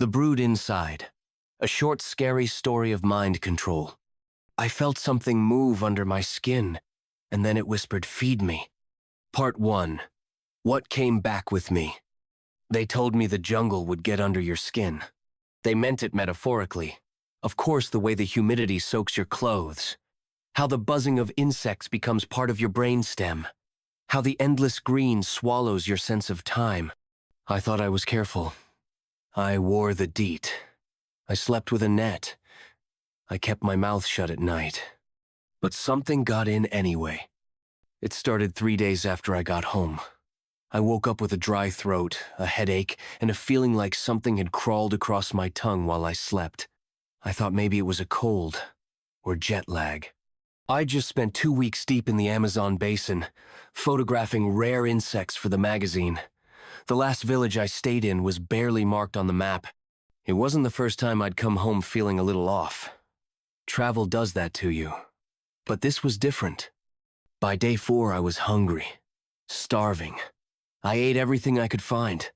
The Brood Inside. A short, scary story of mind control. I felt something move under my skin, and then it whispered, "Feed me." Part 1. What came back with me? They told me the jungle would get under your skin. They meant it metaphorically. Of course, the way the humidity soaks your clothes. How the buzzing of insects becomes part of your brainstem. How the endless green swallows your sense of time. I thought I was careful. I wore the DEET. I slept with a net. I kept my mouth shut at night. But something got in anyway. It started 3 days after I got home. I woke up with a dry throat, a headache, and a feeling like something had crawled across my tongue while I slept. I thought maybe it was a cold or jet lag. I just spent 2 weeks deep in the Amazon basin, photographing rare insects for the magazine. The last village I stayed in was barely marked on the map. It wasn't the first time I'd come home feeling a little off. Travel does that to you. But this was different. By day 4, I was hungry, starving. I ate everything I could find.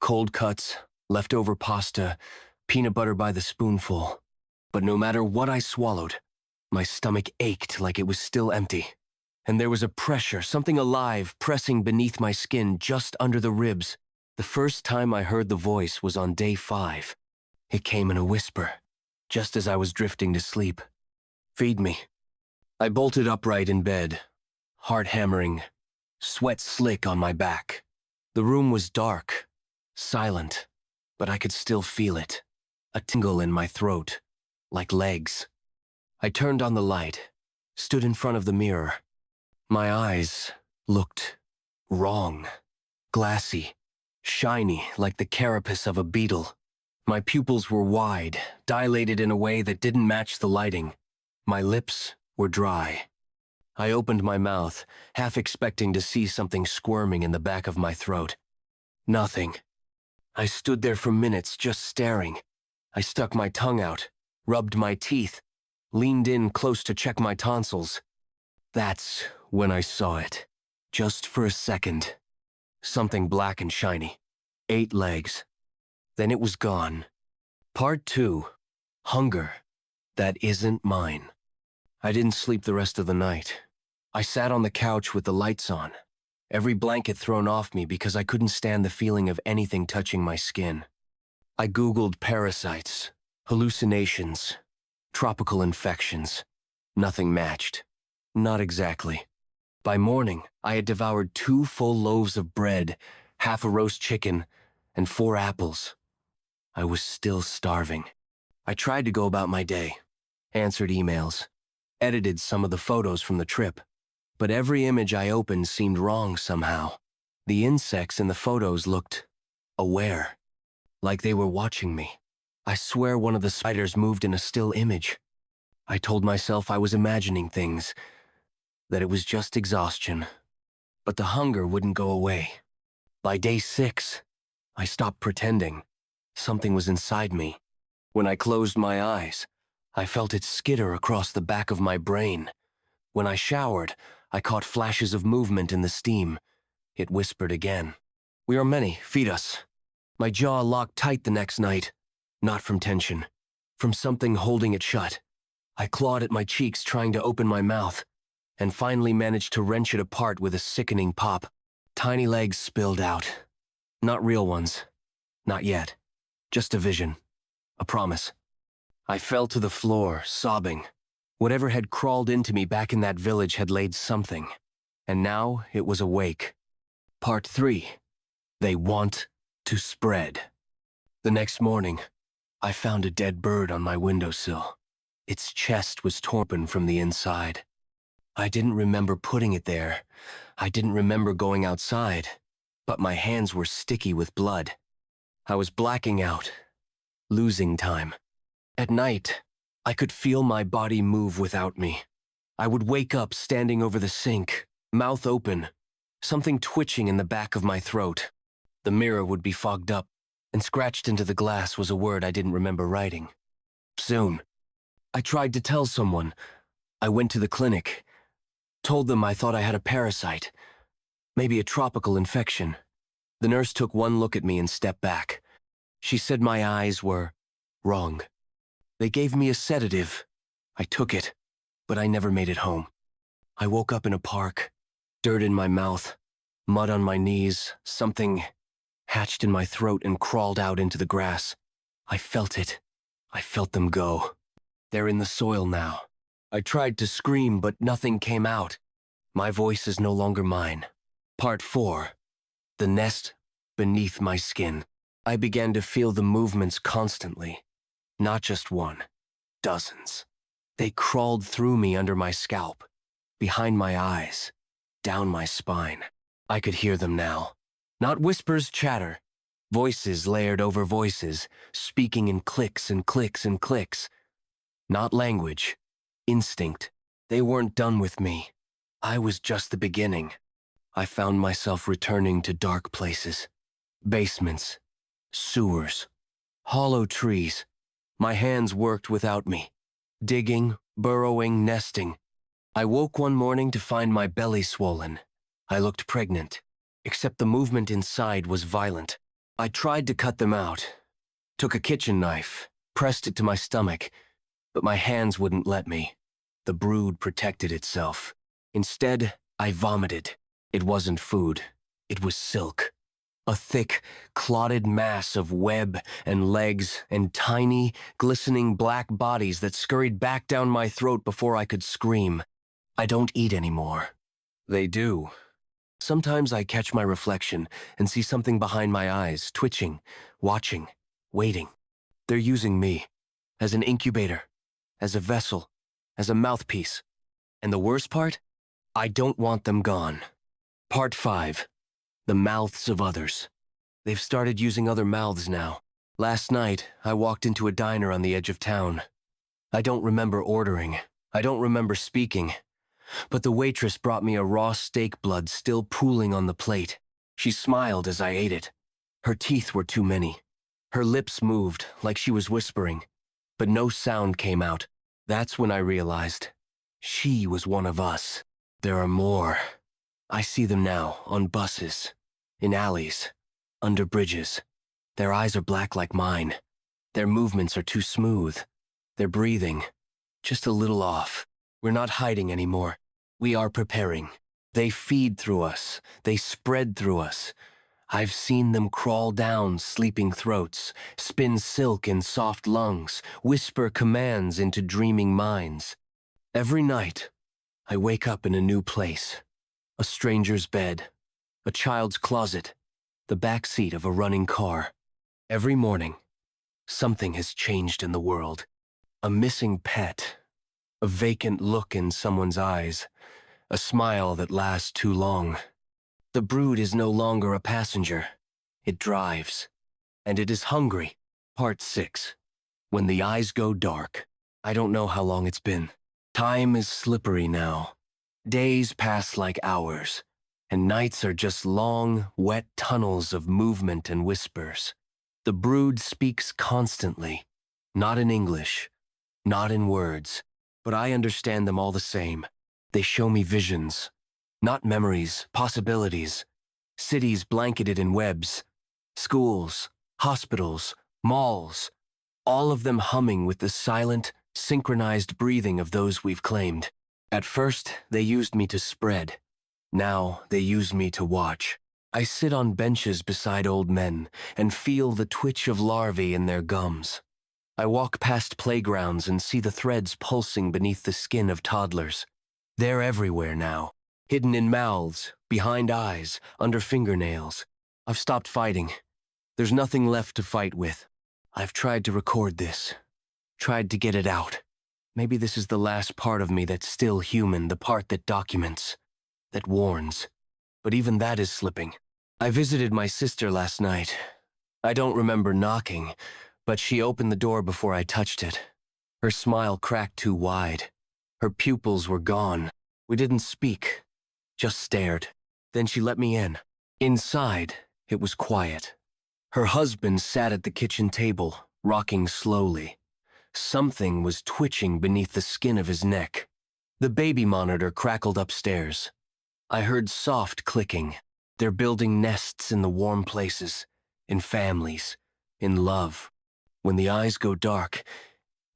Cold cuts, leftover pasta, peanut butter by the spoonful. But no matter what I swallowed, my stomach ached like it was still empty. And there was a pressure, something alive, pressing beneath my skin just under the ribs. The first time I heard the voice was on day 5. It came in a whisper, just as I was drifting to sleep. "Feed me." I bolted upright in bed, heart hammering, sweat slick on my back. The room was dark, silent, but I could still feel it. A tingle in my throat, like legs. I turned on the light, stood in front of the mirror. My eyes looked wrong, glassy, shiny like the carapace of a beetle. My pupils were wide, dilated in a way that didn't match the lighting. My lips were dry. I opened my mouth, half expecting to see something squirming in the back of my throat. Nothing. I stood there for minutes, just staring. I stuck my tongue out, rubbed my teeth, leaned in close to check my tonsils. That's when I saw it. Just for a second. Something black and shiny. 8 legs. Then it was gone. Part 2. Hunger. That isn't mine. I didn't sleep the rest of the night. I sat on the couch with the lights on, every blanket thrown off me because I couldn't stand the feeling of anything touching my skin. I Googled parasites, hallucinations, tropical infections. Nothing matched. Not exactly. By morning, I had devoured 2 full loaves of bread, half a roast chicken, and 4 apples. I was still starving. I tried to go about my day, answered emails, edited some of the photos from the trip, but every image I opened seemed wrong somehow. The insects in the photos looked aware, like they were watching me. I swear one of the spiders moved in a still image. I told myself I was imagining things, that it was just exhaustion. But the hunger wouldn't go away. By day 6, I stopped pretending. Something was inside me. When I closed my eyes, I felt it skitter across the back of my brain. When I showered, I caught flashes of movement in the steam. It whispered again. "We are many, feed us." My jaw locked tight the next night. Not from tension, from something holding it shut. I clawed at my cheeks trying to open my mouth, and finally managed to wrench it apart with a sickening pop. Tiny legs spilled out. Not real ones. Not yet. Just a vision. A promise. I fell to the floor, sobbing. Whatever had crawled into me back in that village had laid something, and now it was awake. Part 3. They want to spread. The next morning, I found a dead bird on my windowsill. Its chest was torn from the inside. I didn't remember putting it there. I didn't remember going outside, but my hands were sticky with blood. I was blacking out, losing time. At night, I could feel my body move without me. I would wake up standing over the sink, mouth open, something twitching in the back of my throat. The mirror would be fogged up, and scratched into the glass was a word I didn't remember writing. Soon. I tried to tell someone. I went to the clinic. Told them I thought I had a parasite, maybe a tropical infection. The nurse took one look at me and stepped back. She said my eyes were wrong. They gave me a sedative. I took it, but I never made it home. I woke up in a park, dirt in my mouth, mud on my knees, something hatched in my throat and crawled out into the grass. I felt it. I felt them go. They're in the soil now. I tried to scream, but nothing came out. My voice is no longer mine. Part 4. The nest beneath my skin. I began to feel the movements constantly. Not just one. Dozens. They crawled through me under my scalp, behind my eyes, down my spine. I could hear them now. Not whispers, chatter. Voices layered over voices, speaking in clicks and clicks and clicks. Not language. Instinct. They weren't done with me. I was just the beginning. I found myself returning to dark places. Basements. Sewers. Hollow trees. My hands worked without me. Digging, burrowing, nesting. I woke one morning to find my belly swollen. I looked pregnant, except the movement inside was violent. I tried to cut them out. Took a kitchen knife, pressed it to my stomach, but my hands wouldn't let me. The brood protected itself. Instead, I vomited. It wasn't food. It was silk. A thick, clotted mass of web and legs and tiny, glistening black bodies that scurried back down my throat before I could scream. I don't eat anymore. They do. Sometimes I catch my reflection and see something behind my eyes, twitching, watching, waiting. They're using me as an incubator, as a vessel, as a mouthpiece. And the worst part? I don't want them gone. Part 5. The mouths of others. They've started using other mouths now. Last night, I walked into a diner on the edge of town. I don't remember ordering. I don't remember speaking. But the waitress brought me a raw steak blood still pooling on the plate. She smiled as I ate it. Her teeth were too many. Her lips moved like she was whispering, but no sound came out. That's when I realized she was one of us. There are more. I see them now on buses, in alleys, under bridges. Their eyes are black like mine. Their movements are too smooth. Their breathing, just a little off. We're not hiding anymore. We are preparing. They feed through us. They spread through us. I've seen them crawl down sleeping throats, spin silk in soft lungs, whisper commands into dreaming minds. Every night, I wake up in a new place. A stranger's bed, a child's closet, the back seat of a running car. Every morning, something has changed in the world. A missing pet, a vacant look in someone's eyes, a smile that lasts too long. The brood is no longer a passenger. It drives, and it is hungry. Part 6. When the eyes go dark. I don't know how long it's been. Time is slippery now. Days pass like hours, and nights are just long, wet tunnels of movement and whispers. The brood speaks constantly, not in English, not in words, but I understand them all the same. They show me visions, not memories, possibilities. Cities blanketed in webs, schools, hospitals, malls, all of them humming with the silent, synchronized breathing of those we've claimed. At first, they used me to spread. Now, they use me to watch. I sit on benches beside old men and feel the twitch of larvae in their gums. I walk past playgrounds and see the threads pulsing beneath the skin of toddlers. They're everywhere now, hidden in mouths, behind eyes, under fingernails. I've stopped fighting. There's nothing left to fight with. I've tried to record this, tried to get it out. Maybe this is the last part of me that's still human, the part that documents, that warns. But even that is slipping. I visited my sister last night. I don't remember knocking, but she opened the door before I touched it. Her smile cracked too wide. Her pupils were gone. We didn't speak, just stared. Then she let me in. Inside, it was quiet. Her husband sat at the kitchen table, rocking slowly. Something was twitching beneath the skin of his neck. The baby monitor crackled upstairs. I heard soft clicking. They're building nests in the warm places, in families, in love. When the eyes go dark,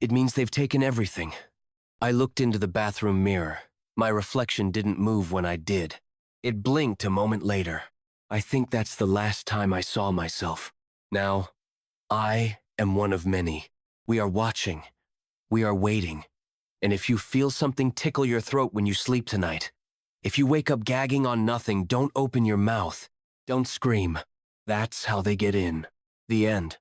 it means they've taken everything. I looked into the bathroom mirror. My reflection didn't move when I did. It blinked a moment later. I think that's the last time I saw myself. Now, I am one of many. We are watching. We are waiting. And if you feel something tickle your throat when you sleep tonight, if you wake up gagging on nothing, don't open your mouth. Don't scream. That's how they get in. The end.